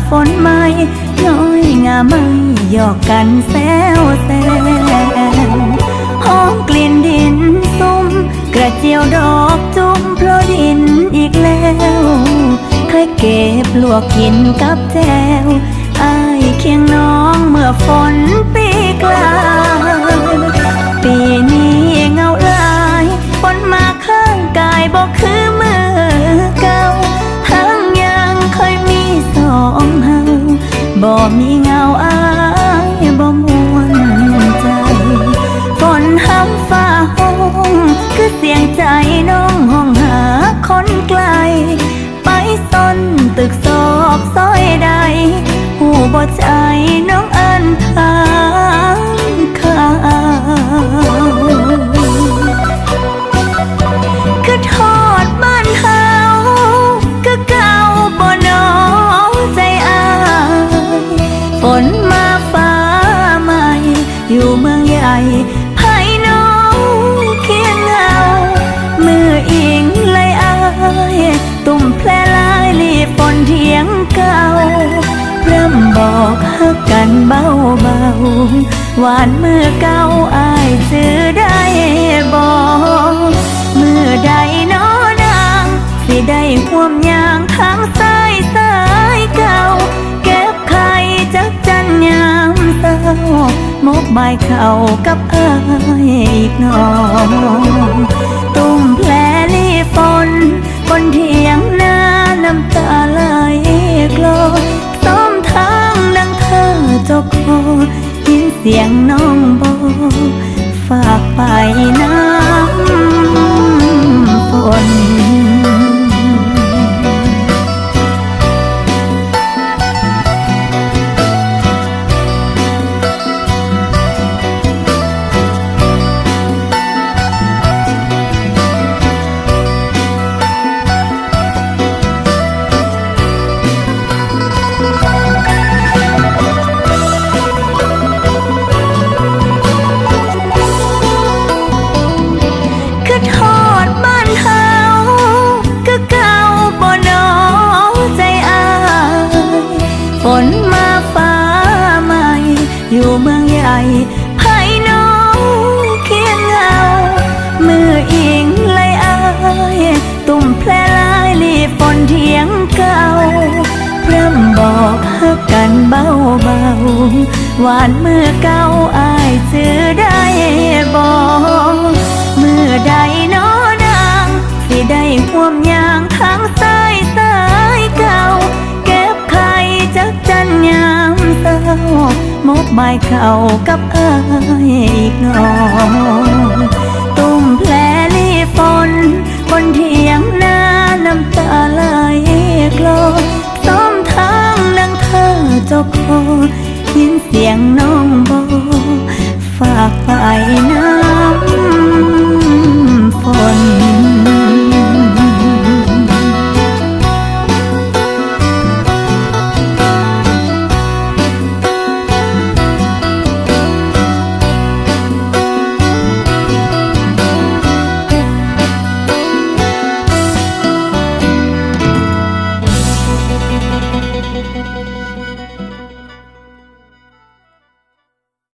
ฝนไม่น้อยงาไม่หยอกกันแซวหอมกลิ่นดินซุ่มกระเจียวดอกจุ่มเพราะดินอีกแล้วเคยเก็บลวกกินกับแจวอ้ายเคียงน้องเมื่อฝนปีกลางปีนี้เงาลายฝนมาข้างกายบอกคือมือเก่าทั้งยังเคยมีสองเฮาบ่มีเงาอ้ายบ่มวนใจฝนห้ำฟ้าห้องคือเสียงใจน้องห้องหาคนไกลไปซ่อนตึกซอกซอยใดหูบ่ใจน้องอันหาข่าวคือทอดบ้านเฮาคือเก่าบ่น้องใจอ้ายฝนมาฟ้าใหม่อยู่เมืองใหญ่ไผน้องเคียงเงามืออิงไหลอายตุ่มแผลลายลีฝนเถียงเก่าเริ่มบอกฮักกันเบาหวานมือเก่าอายจื้อได้บอกมือใดน้อนางสิได้ห่วมยางทางซ้ายเก่าเก็บไข่จักจันยามเศร้ามกใบเข่ากับอายอีกน้องตุ่มแผลลีฝนบนเถียงนาน้ำตาไหลกลอซ้อมทางดังเธอเจ้าคอยินเสียงน้องบอกฝากไปน้ำฝนฝนมาฟ้าใหม่อยู่เมืองใหญ่ไผน้องเคียงเงามืออิงไหลอายตุ่มแผลลายลีฝนเถียงเก่าเริ่มบอกฮักกันเบาหวานมือเก่าอายจื้อได้บอกมือใดน้อนางสิได้ห่วมยางทางซ้ายเก่าเก็บไข่จักจันยามเศร้ามกใบเข่ากับอายอีกน้องตุ่มแผลลีฝนบนเถียงนาน้ำตาไหลกลอซ้อมทางดังเธอเจ้าคอยินเสียงน้องบอกฝากไปนะ